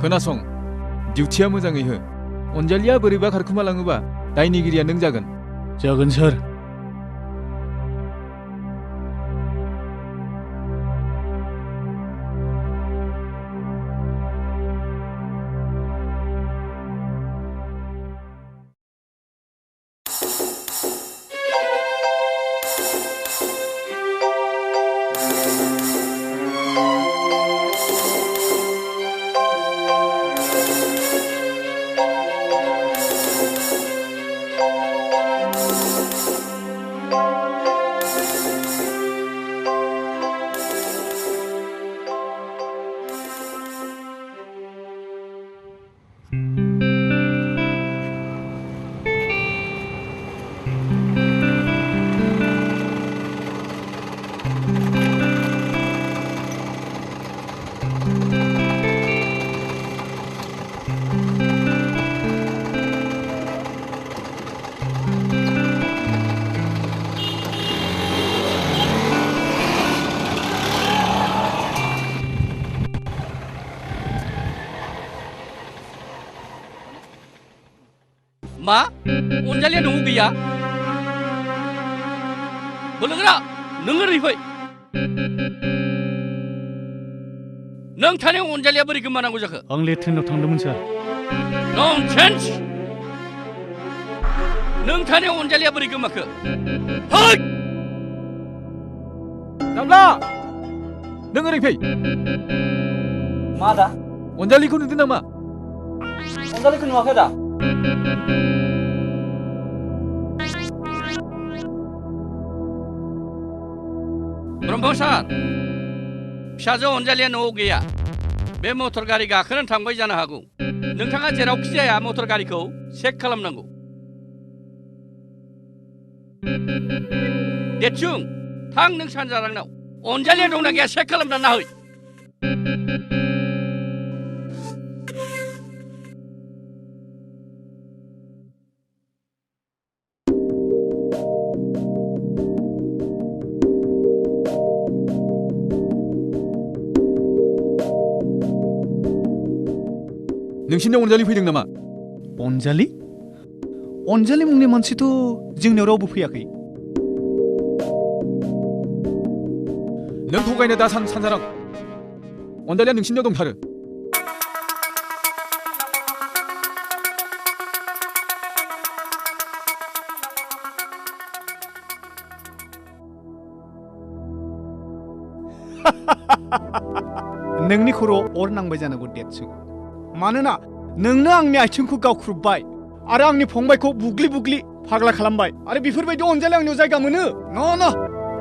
खोनासं, डिउटिया मोजाङै हो। अनजालिया बोरैबा खारखोमालाङोबा दायनिगिरिया नों जागोन। जागोन सार। मा? अनजालिया न'आव गैया? बोलोगोरा, नों ओरै फै। नों थानायाव अनजालिया बोरै गोमानांगौ जाखो? आं लेट्रिनाव थांदोंमोन सार। ननसेन्स! नों थानायाव अनजालिया बोरै गोमाखो? है! दाब्ला! नों ओरै फै। मा दा? अनजालिखौ नुदों नामा? अनजालिखौ नुवाखै दा? ब्रह्म सार, फिसाजो अनजालिया न'आव गैया। बे मटर गारि गाखोनानै थांबाय जानो हागौ। नोंथाङा जेरावखि जाया मटर गारिखौ चेक खालामनांगौ। देतसुं, थां नों सानजारांनाव। अनजालिया दंना गैया चेक खालामना नाहै। नोंसिनाव अनजालि फैदों नामा? अनजालि? अनजालि मुंनि मानसिथ' जोंनियाव रावबो फैयाखै। नों थगायनो दा सानजारां। अनजालिया नोंसिनियाव दंथारो। नोंनि खर'आव अर नांबाय जानांगौ देतसुं। मानोना नोंनो आंनि आथिंखौ गावख्रुबबाय आरो आंनि फंबायखौ बुग्लि बुग्लि फाग्ला खालामबाय आरो बेफोरबायदि अनजालि आंनियाव जायगा मोनो? न'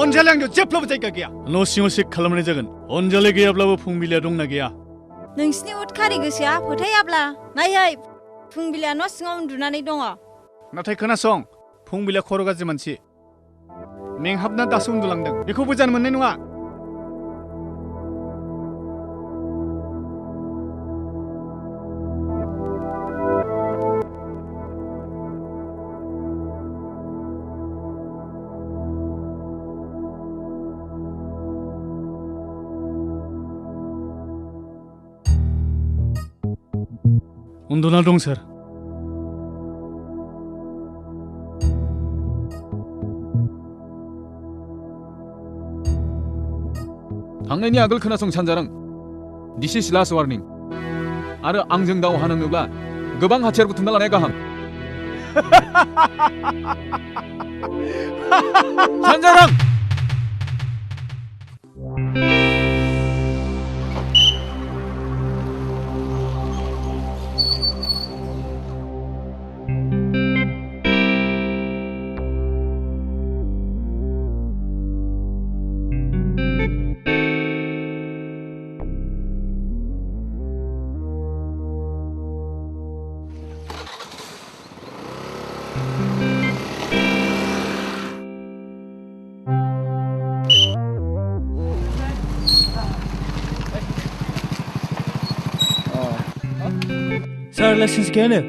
अनजालि आंनियाव जेब्लाबो जायगा गैया। न' सिङाव चेक खालामनाय जागोन। अनजालि गैयाब्लाबो फुंबिलिया दंना गैया? नोंसिनि उदखारि गोसोआ फोथायाब्ला नायहै, फुंबिलिया न' सिङाव उन्दुनानै दङ। नाथाय खोनासं, फुंबिलिया खर' गाज्रि मानसि। मेंहाबना दासो उन्दुलांदों। बेखौ बोजानो मोननाय नङा। उन्दुना दं सार। थांनायनि आगोल खोनासं सानजारां। दिस इज लास्ट वार्निं। आरो आंजों दावहा नांनोब्ला गोबां हाथियार बुथुमना लानाया गाहाम। सानजारां! Sir, lessons gene.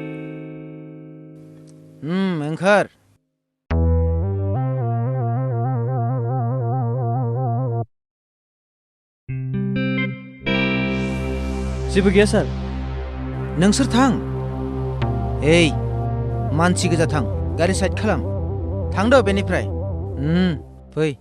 ओंखार। जेबो गैया सार। नोंसोर थां ओइ मानसि गोजा थां गारि साइड खालाम थांद' बेनिफ्राय फै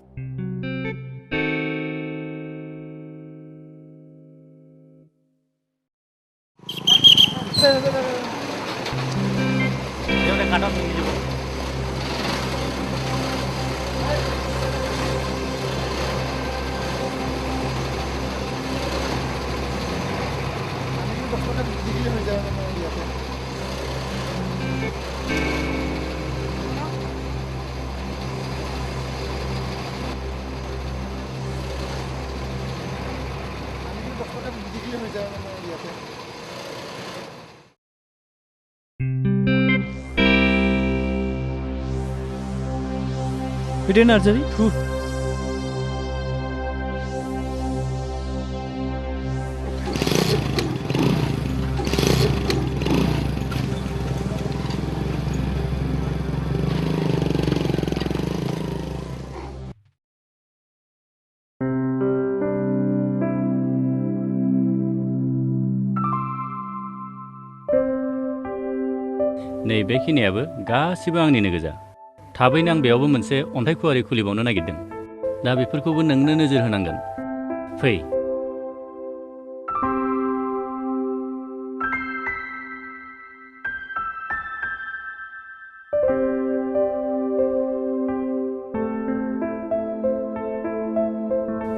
फैदो नार्जारि फु नै बेखिनियाबो गासिबो आंनिनो गोजा थाबैनो आं बेयावबो मोनसे अन्थाइ खुवारि खुलिबावनो नागिरदों दा बेफोरखौबो नोंनो नोजोर होनांगोन फै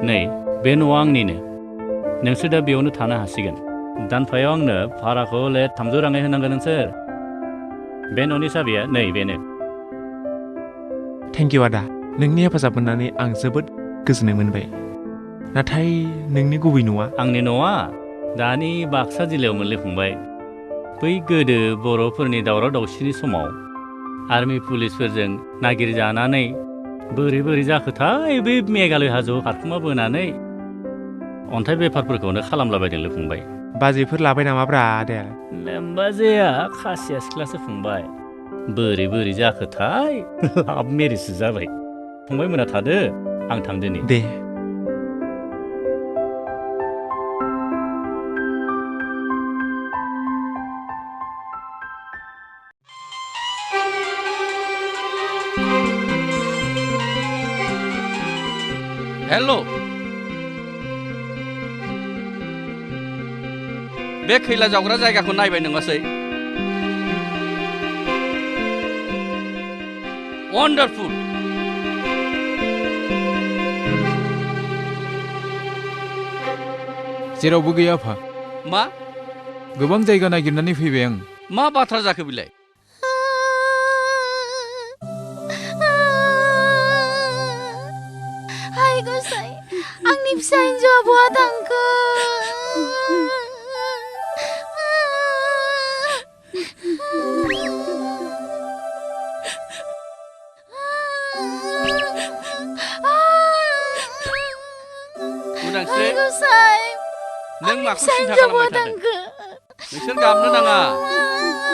नै बे न'आ आंनिनो नोंसोर दा बेयावनो थानो हासिगोन दानफायाव आंनो भाराखौ हले 300 राङै होनांगोन नोंसोर बे न'नि साबिया नै बेनो थेंक इउ आदा नोंनि हेफाजाब मोननानै आं जोबोद गोजोननाय मोनबाय नाथाय नोंनि गुबै न'आ आंनि न'आ दानि बाक्सा जिल्लायाव मोनलै फंबाय बै गोदो बर'फोरनि दावराव दावसिनि समाव आर्मि पुलिसफोरजों नागिरजानानै बोरै बोरै जाखोथाय बै मेघालय हाजोआव खारखुमा बोनानै अन्थाइ बेफारफोरखौनो खालामलाबायदोंलै फंबाय बाजैफोर लाबाय नामाब्रा आदाया लोमबाजेया खासिया सिख्लासो फंबाय बोरै बोरै जाखोथाय लाभ मेरिजसो जाबाय फंबाय मोना थादो आं थांदोनि दे हेल' बे खैला जावग्रा जायगाखौ नायबाय नङासै वन्डारफुल जेरावबो गैया आफा मा गोबां जायगा नागिरनानै फैबाय आं मा बाथ्रा जाखो बिलाय हाय गसाइ आंनि फिसा हिन्जावआ बहा थांखो उदांस्रि गसाइ नों माखौ सिन्था खालामबाय थादों नोंसोर गाबनो नाङा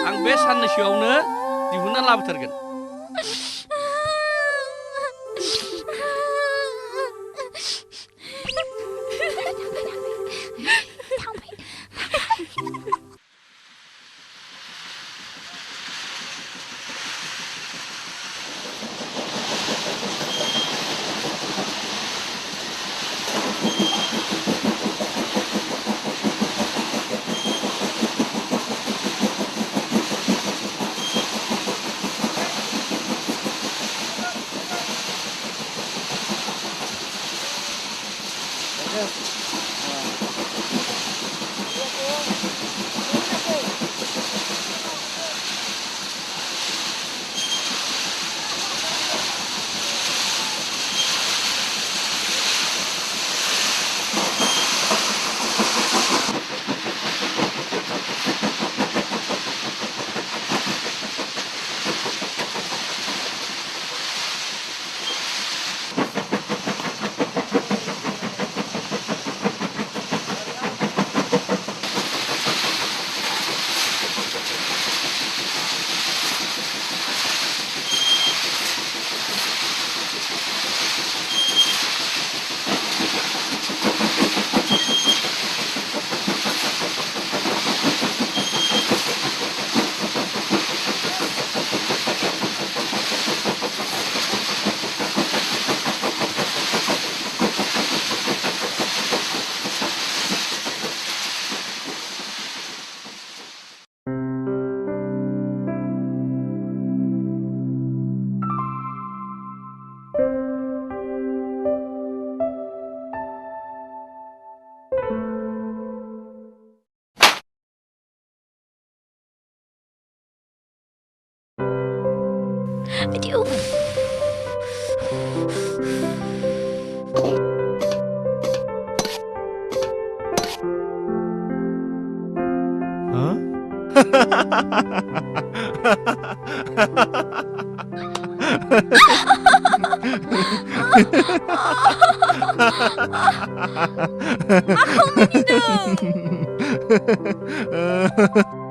आं बे साननैसोआवनो दिहुनना लाबोथारगोन Aduh. Aku minum.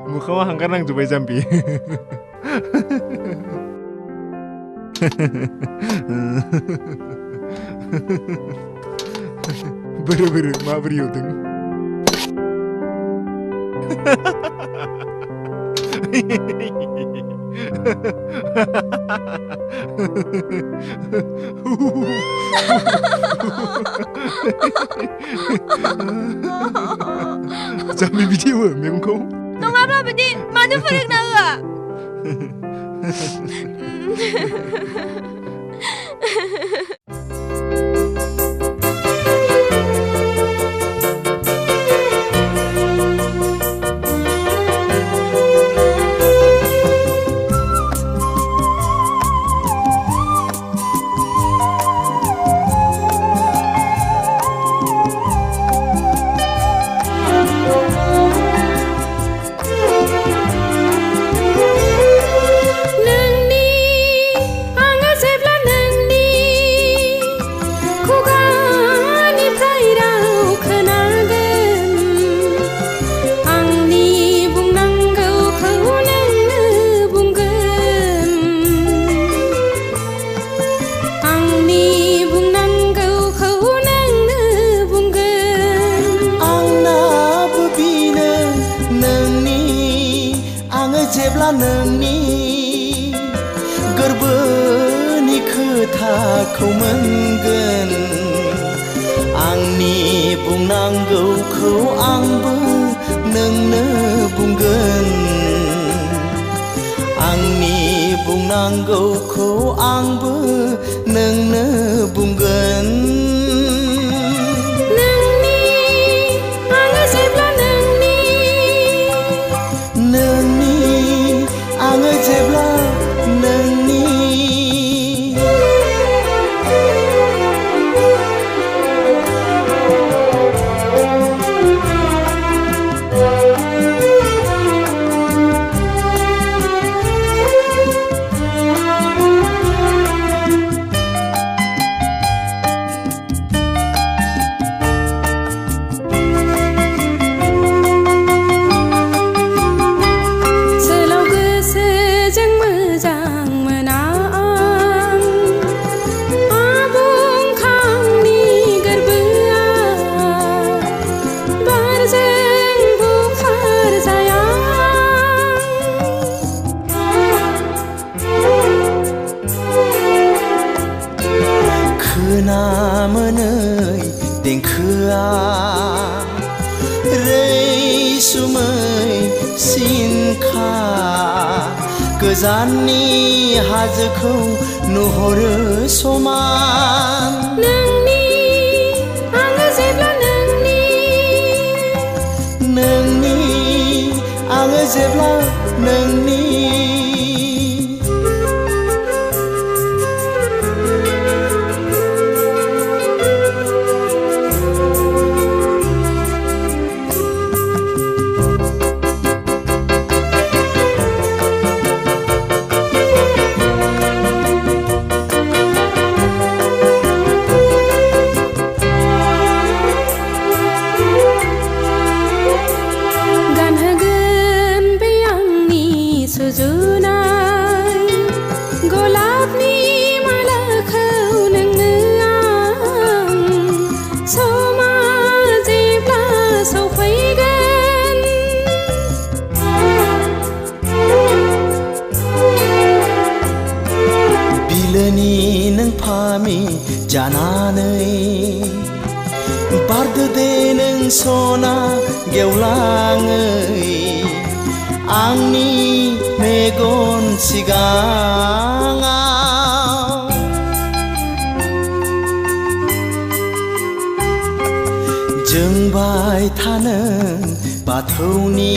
Muka hanggar nang jubai jambi. Beru-beru, mabri udeng. Jambi video memangko. Nongabra bedi manu perek naga. जेब्ला नोंनि गोरबोनि खोथाखौ मोनगोन आंनि बुंनांगौखौ आंबो नोंनो बुंगोन आंनि बुंनांगौखौ आंबो नोंनो बुंगोन आङो जेब्ला नोंनि खोनामोनै देंखोआ रैसुमै सिनखा गोजाननि हाजोखौ नुहुरो समान नोंनि आङो जेब्ला नोंनि आङो जेब्ला नोंनि सुजुनाय गलाबनि मालाखौ नोंनो आं समा जेब्ला सफैगोन बिलोनि नों फामि जानानै बारदो दे नों सना गेवलाङै आंनि मेगन सिगाङाव जोंबाय थानो बाथौनि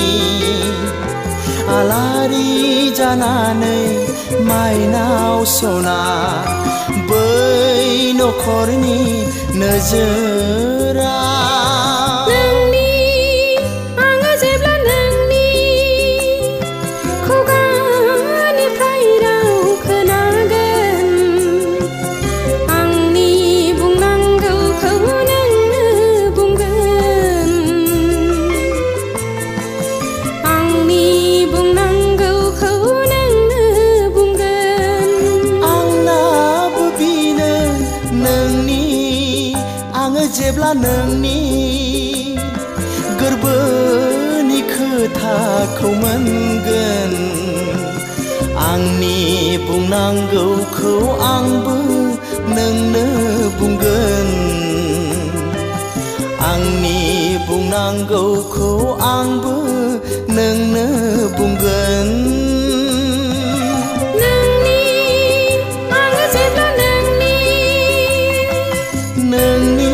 आलारि जानानै माइनाव सना बै नखरनि नोजोरा आङो जेब्ला नोंनि खुगानिफ्राय राव खोनागोन आंनि बुंनांगौखौ नोंनो बुंगोन आंनि बुंनांगौखौ नोंनो बुंगोन आंनाबो बेनो नोंनि आङो जेब्ला नोंनि गोरबोनि खोथाखौ मोनगोन आंनि बुंनांगौखौ आंबो नोंनो बुंगोन आंनि बुंनांगौखौ आंबो नोंनो बुंगोन आङो जेब्ला नोंनि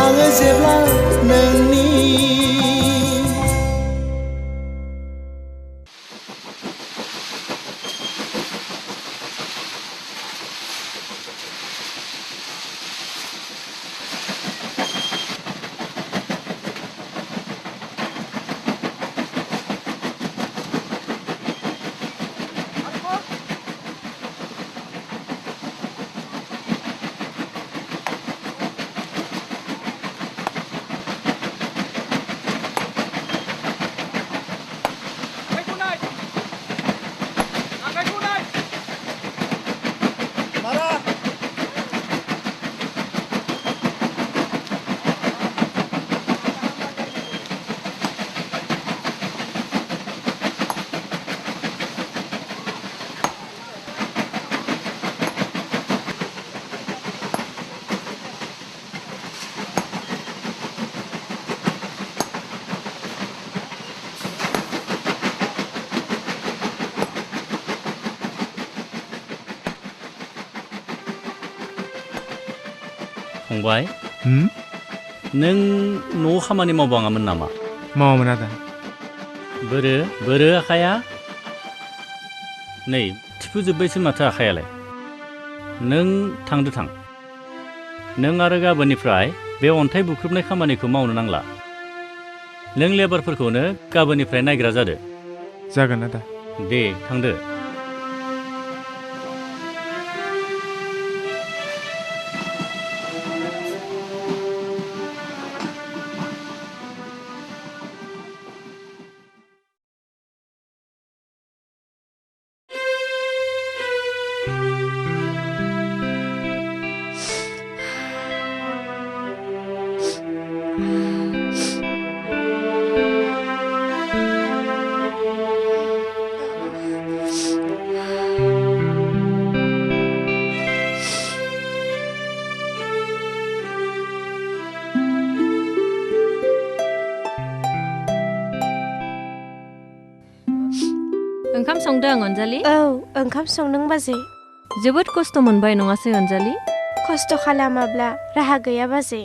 आङो जेब्ला नोंनि फंबाय Hmm? नों न'आव खामानि मावबाङामोन नामा मावामोन आदा बोरो आखाया नै थिफुजोब्बायसो माथो आखायालाय नों थांदो थां नों आरो गाबोननिफ्राय बे अन्थाइ बुख्रुबनाय खामानिखौ मावनो नांला नों लेबारफोरखौनो गाबोननिफ्राय नायग्रा जादो जागोन आदा दे थांदो ओंखाम संदों अनजालि औ ओंखाम संदों बाजै जोबोद खस्थ' मोनबाय नङासै अनजालि खस्थ' खालामाब्ला राहा गैया बाजै